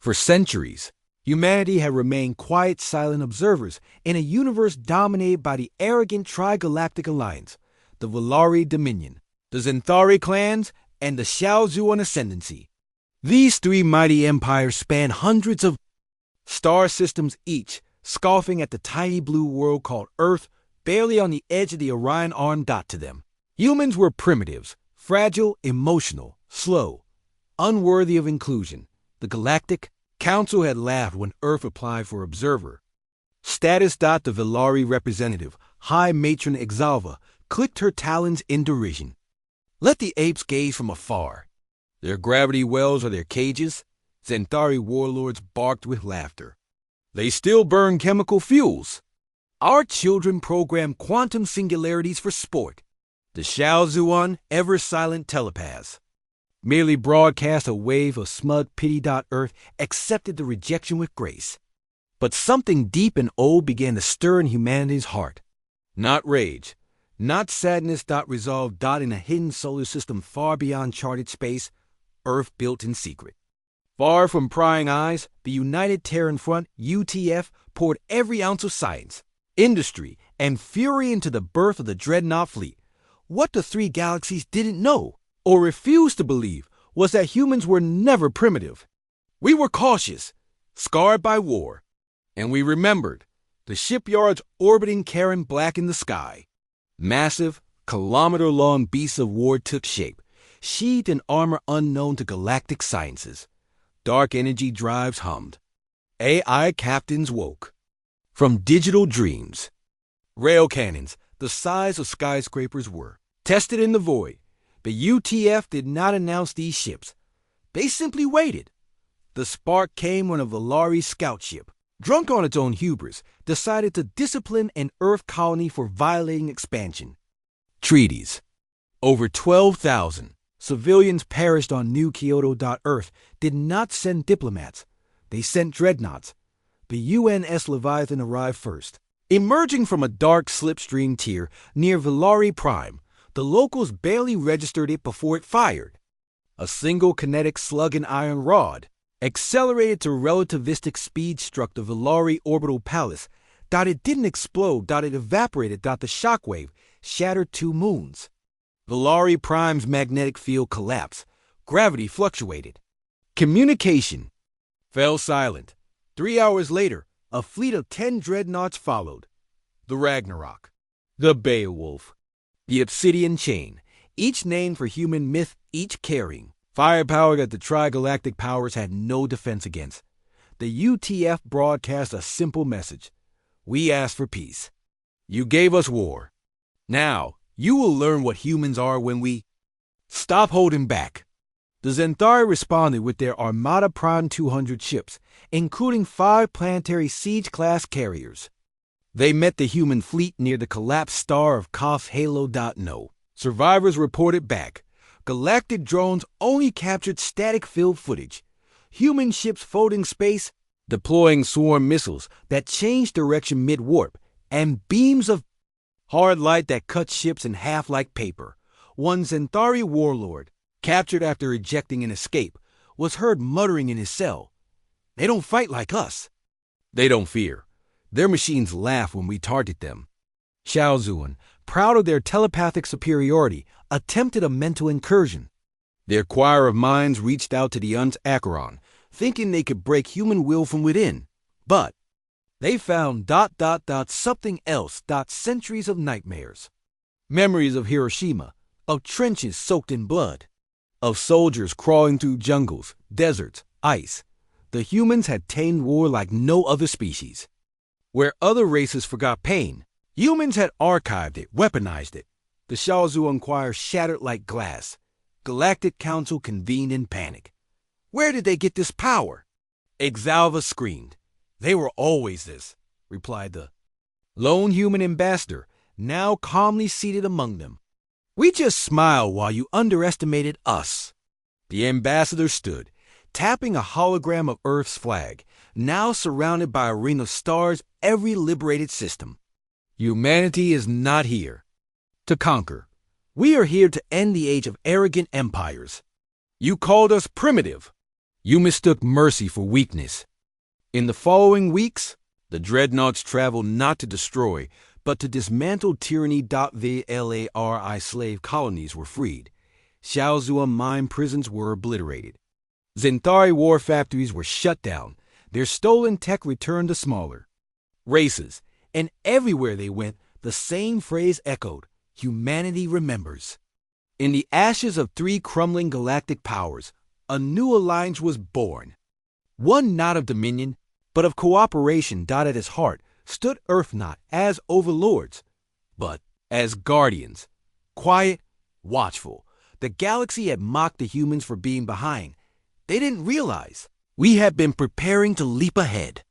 For centuries, humanity had remained quiet, silent observers in a universe dominated by the arrogant Trigalactic Alliance, the Valari Dominion, the Zentari clans, and the Shaozuan Ascendancy. These three mighty empires spanned hundreds of star systems each, scoffing at the tiny blue world called Earth, barely on the edge of the Orion arm dot to them. Humans were primitives, fragile, emotional, slow, unworthy of inclusion. The Galactic Council had laughed when Earth applied for observer status. The Valari representative, High Matron Exalva, clicked her talons in derision. Let the apes gaze from afar. Their gravity wells are their cages. Zentari warlords barked with laughter. They still burn chemical fuels. Our children program quantum singularities for sport. The Shaozuan, ever-silent telepaths, merely broadcast a wave of smug pity. Earth accepted the rejection with grace. But something deep and old began to stir in humanity's heart. Not rage, not sadness. Resolve. In a hidden solar system far beyond charted space, Earth built in secret. Far from prying eyes, the United Terran Front, UTF, poured every ounce of science, industry, and fury into the birth of the Dreadnought fleet. What the three galaxies didn't know, or refused to believe, was that humans were never primitive. We were cautious, scarred by war, and we remembered the shipyards orbiting Karen black in the sky. Massive, kilometer-long beasts of war took shape, sheathed in armor unknown to galactic sciences. Dark energy drives hummed. AI captains woke from digital dreams. Rail cannons, the size of skyscrapers, were tested in the void. The UTF did not announce these ships. They simply waited. The spark came when a Valari scout ship, drunk on its own hubris, decided to discipline an Earth colony for violating expansion treaties. Over 12,000 civilians perished on New Kyoto. Earth did not send diplomats. They sent dreadnoughts. The UNS Leviathan arrived first. Emerging from a dark slipstream tier near Valari Prime, the locals barely registered it before it fired. A single kinetic slug and iron rod, accelerated to relativistic speed, struck the Valari orbital palace. It didn't explode. It evaporated. The shockwave shattered 2 moons. Valari Prime's magnetic field collapsed. Gravity fluctuated. Communication fell silent. 3 hours later, a fleet of 10 dreadnoughts followed. The Ragnarok, the Beowulf, the Obsidian Chain, each named for human myth, each carrying firepower that the Trigalactic powers had no defense against. The UTF broadcast a simple message. We asked for peace. You gave us war. Now, you will learn what humans are when we stop holding back. The Zentari responded with their Armada Prime 200 ships, including 5 planetary siege-class carriers. They met the human fleet near the collapsed star of Koth's Halo. No survivors reported back. Galactic drones only captured static-filled footage. Human ships floating space, deploying swarm missiles that changed direction mid-warp, and beams of hard light that cut ships in half like paper. One Zentari warlord, captured after ejecting an escape, was heard muttering in his cell. They don't fight like us. They don't fear. Their machines laugh when we target them. Shaozuan, proud of their telepathic superiority, attempted a mental incursion. Their choir of minds reached out to the Un's Acheron, thinking they could break human will from within. But they found ... something else. Centuries of nightmares. Memories of Hiroshima, of trenches soaked in blood, of soldiers crawling through jungles, deserts, ice. The humans had tamed war like no other species. Where other races forgot pain, humans had archived it, weaponized it. The Shaozuan choir shattered like glass. Galactic Council convened in panic. Where did they get this power? Exalva screamed. They were always this, replied the lone human ambassador, now calmly seated among them. We just smiled while you underestimated us. The ambassador stood, tapping a hologram of Earth's flag, now surrounded by a ring of stars, every liberated system. Humanity is not here to conquer. We are here to end the age of arrogant empires. You called us primitive. You mistook mercy for weakness. In the following weeks, the Dreadnoughts traveled not to destroy, but to dismantle tyranny. The LARI slave colonies were freed. Shaozua mine prisons were obliterated. Zentari war factories were shut down. Their stolen tech returned to smaller races, and everywhere they went, the same phrase echoed: humanity remembers. In the ashes of 3 crumbling galactic powers, a new alliance was born. One not of dominion, but of cooperation. At its heart stood Earth not as overlords, but as guardians. Quiet, watchful, the galaxy had mocked the humans for being behind. They didn't realize we had been preparing to leap ahead.